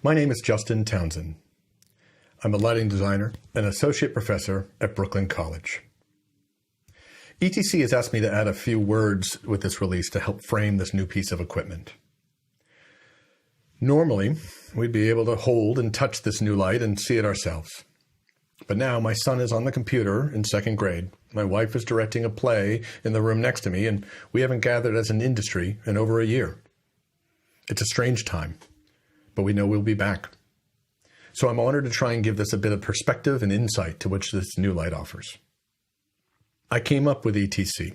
My name is Justin Townsend. I'm a lighting designer and associate professor at Brooklyn College. ETC has asked me to add a few words with this release to help frame this new piece of equipment. Normally, we'd be able to hold and touch this new light and see it ourselves. But now my son is on the computer in second grade. My wife is directing a play in the room next to me, and we haven't gathered as an industry in over a year. It's a strange time, but we know we'll be back. So I'm honored to try and give this a bit of perspective and insight to which this new light offers. I came up with ETC.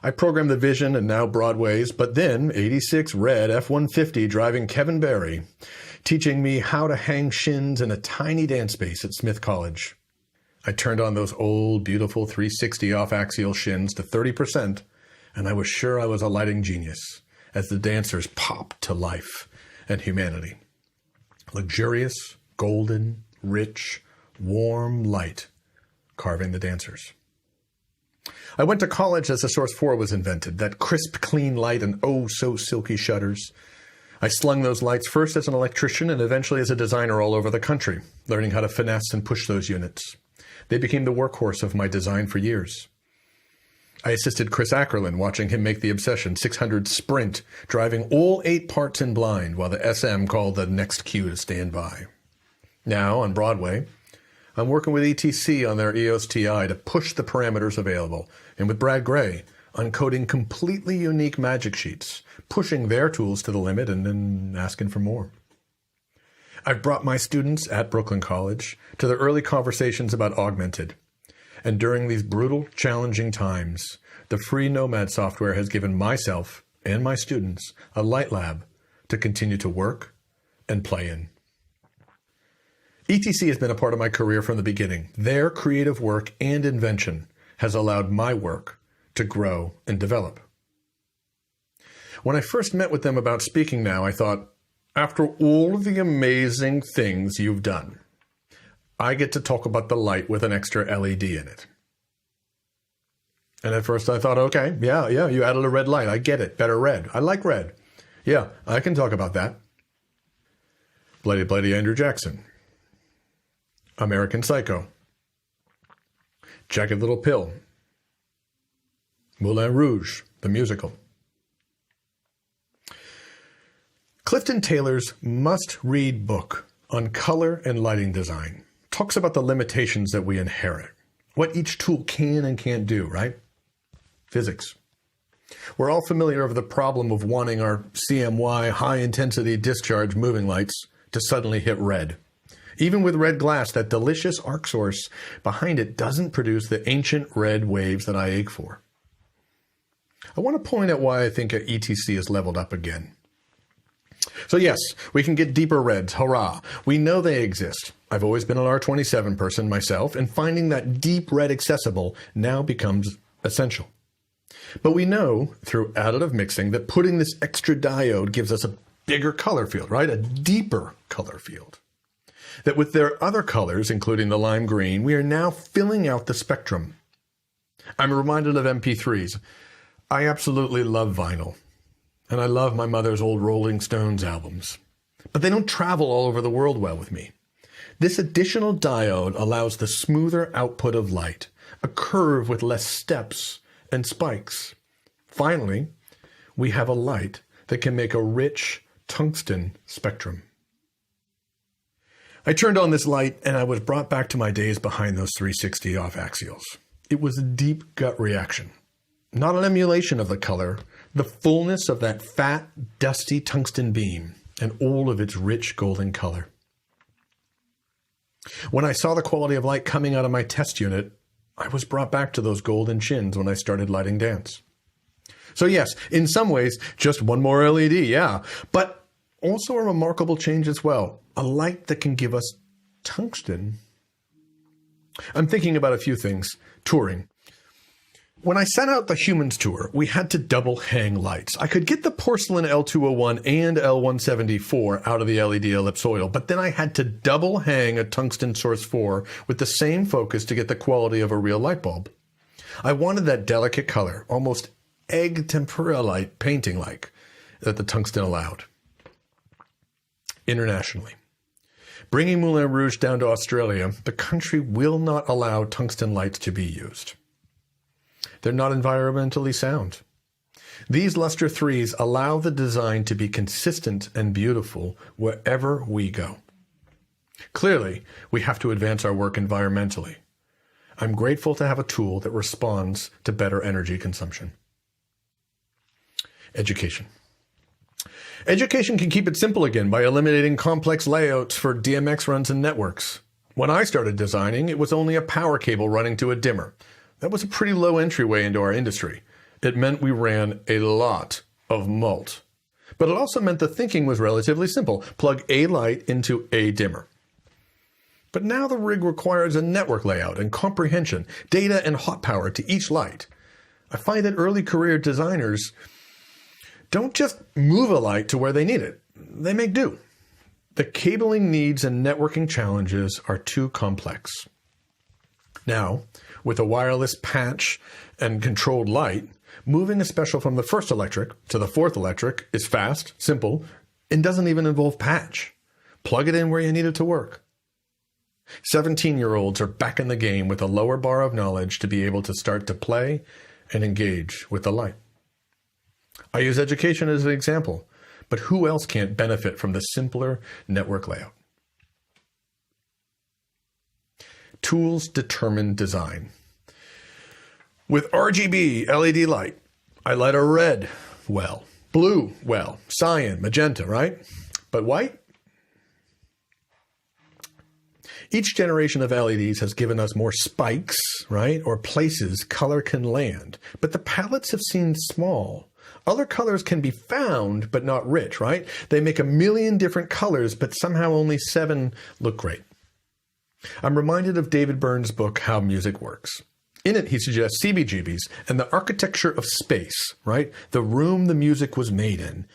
I programmed the Vision and now Broadway's, but then 86 red F-150 driving Kevin Barry, teaching me how to hang shins in a tiny dance space at Smith College. I turned on those old, beautiful 360 off-axial shins to 30%, and I was sure I was a lighting genius as the dancers popped to life and humanity. Luxurious, golden, rich, warm light carving the dancers. I went to college as the Source 4 was invented, that crisp, clean light and oh-so-silky shutters. I slung those lights first as an electrician and eventually as a designer all over the country, learning how to finesse and push those units. They became the workhorse of my design for years. I assisted Chris Ackerlin, watching him make the Obsession 600 Sprint, driving all 8 parts in blind while the SM called the next cue to stand by. Now, on Broadway, I'm working with ETC on their EOS TI to push the parameters available, and with Brad Gray on coding completely unique magic sheets, pushing their tools to the limit and then asking for more. I've brought my students at Brooklyn College to the early conversations about augmented. And during these brutal, challenging times, the free Nomad software has given myself and my students a light lab to continue to work and play in. ETC has been a part of my career from the beginning. Their creative work and invention has allowed my work to grow and develop. When I first met with them about speaking now, I thought, after all of the amazing things you've done, I get to talk about the light with an extra LED in it. And at first I thought, okay, yeah, you added a red light. I get it. Better red. I like red. Yeah, I can talk about that. Bloody Bloody Andrew Jackson. American Psycho. Jagged Little Pill. Moulin Rouge The Musical. Clifton Taylor's must-read book on color and lighting design talks about the limitations that we inherit, what each tool can and can't do, right? Physics. We're all familiar with the problem of wanting our CMY high-intensity discharge moving lights to suddenly hit red. Even with red glass, that delicious arc source behind it doesn't produce the ancient red waves that I ache for. I want to point out why I think ETC is leveled up again. So yes, we can get deeper reds, hurrah. We know they exist. I've always been an R27 person myself, and finding that deep red accessible now becomes essential. But we know through additive mixing that putting this extra diode gives us a bigger color field, right? A deeper color field. That with their other colors, including the lime green, we are now filling out the spectrum. I'm reminded of MP3s. I absolutely love vinyl. And I love my mother's old Rolling Stones albums. But they don't travel all over the world well with me. This additional diode allows the smoother output of light, a curve with less steps and spikes. Finally, we have a light that can make a rich tungsten spectrum. I turned on this light and I was brought back to my days behind those 360 off-axials. It was a deep gut reaction. Not an emulation of the color, the fullness of that fat, dusty tungsten beam and all of its rich golden color. When I saw the quality of light coming out of my test unit, I was brought back to those golden shins when I started lighting dance. So yes, in some ways, just one more LED, yeah, but also a remarkable change as well. A light that can give us tungsten. I'm thinking about a few things. Touring. When I sent out the Humans tour, we had to double hang lights. I could get the porcelain L201 and L174 out of the LED ellipsoidal, but then I had to double hang a tungsten Source 4 with the same focus to get the quality of a real light bulb. I wanted that delicate color, almost egg tempera light painting like, that the tungsten allowed. internationally. Bringing Moulin Rouge down to Australia, the country will not allow tungsten lights to be used. They're not environmentally sound. These luster 3s allow the design to be consistent and beautiful wherever we go. Clearly, we have to advance our work environmentally. I'm grateful to have a tool that responds to better energy consumption. Education. Education can keep it simple again by eliminating complex layouts for DMX runs and networks. When I started designing, it was only a power cable running to a dimmer. That was a pretty low entryway into our industry. It meant we ran a lot of mult. But it also meant the thinking was relatively simple. Plug a light into a dimmer. But now the rig requires a network layout and comprehension, data and hot power to each light. I find that early career designers don't just move a light to where they need it. They make do. The cabling needs and networking challenges are too complex. Now, with a wireless patch and controlled light, moving a special from the first electric to the fourth electric is fast, simple, and doesn't even involve patch. Plug it in where you need it to work. 17-year-olds are back in the game with a lower bar of knowledge to be able to start to play and engage with the light. I use education as an example, but who else can't benefit from the simpler network layout? Tools determine design. With RGB LED light, I light a red well, blue well, cyan, magenta, right? But white? Each generation of LEDs has given us more spikes, right, or places color can land, but the palettes have seemed small. Other colors can be found, but not rich, right? They make a million different colors, but somehow only 7 look great. I'm reminded of David Byrne's book, How Music Works. In it, he suggests CBGBs and the architecture of space, right? The room the music was made in,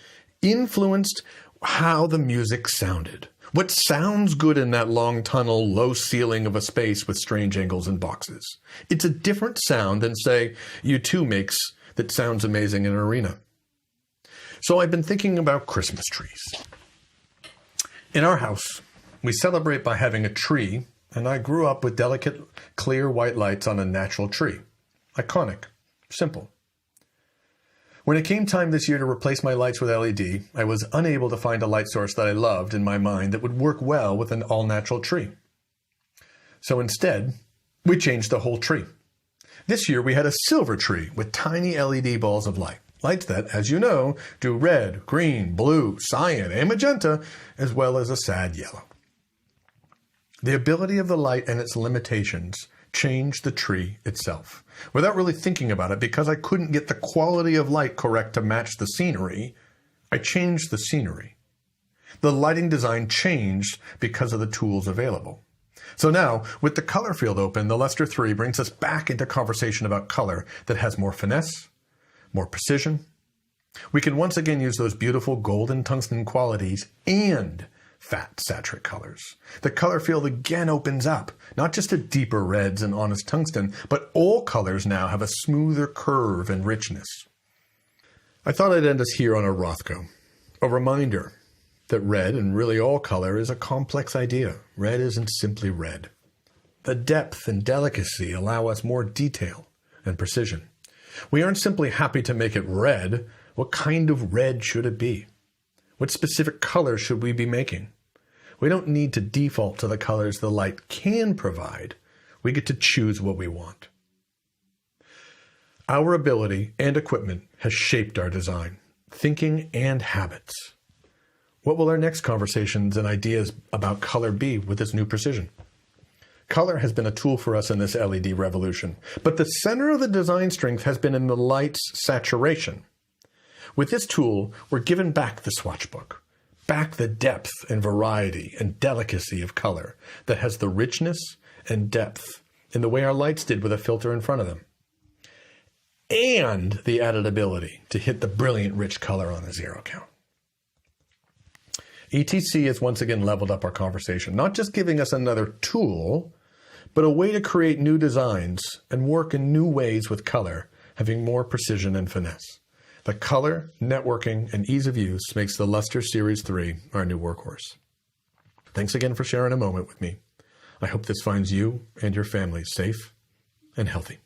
influenced how the music sounded. What sounds good in that long tunnel, low ceiling of a space with strange angles and boxes? It's a different sound than, say, U2 makes that sounds amazing in an arena. So I've been thinking about Christmas trees. In our house, we celebrate by having a tree, and I grew up with delicate, clear white lights on a natural tree. Iconic. Simple. When it came time this year to replace my lights with LED, I was unable to find a light source that I loved in my mind that would work well with an all-natural tree. So instead, we changed the whole tree. This year we had a silver tree with tiny LED balls of light. Lights that, as you know, do red, green, blue, cyan, and magenta, as well as a sad yellow. The ability of the light and its limitations changed the tree itself. Without really thinking about it, because I couldn't get the quality of light correct to match the scenery, I changed the scenery. The lighting design changed because of the tools available. So now, with the color field open, the Luster 3 brings us back into conversation about color that has more finesse, more precision. We can once again use those beautiful golden tungsten qualities and fat saturate colors. The color field again opens up, not just to deeper reds and honest tungsten, but all colors now have a smoother curve and richness. I thought I'd end us here on a Rothko, a reminder that red, and really all color, is a complex idea. Red isn't simply red. The depth and delicacy allow us more detail and precision. We aren't simply happy to make it red. What kind of red should it be? What specific color should we be making? We don't need to default to the colors the light can provide. We get to choose what we want. Our ability and equipment has shaped our design, thinking, and habits. What will our next conversations and ideas about color be with this new precision? Color has been a tool for us in this LED revolution, but the center of the design strength has been in the light's saturation. With this tool, we're given back the swatch book, back the depth and variety and delicacy of color that has the richness and depth in the way our lights did with a filter in front of them, and the added ability to hit the brilliant rich color on a zero count. ETC has once again leveled up our conversation, not just giving us another tool, but a way to create new designs and work in new ways with color, having more precision and finesse. The color, networking, and ease of use makes the Luster Series 3 our new workhorse. Thanks again for sharing a moment with me. I hope this finds you and your family safe and healthy.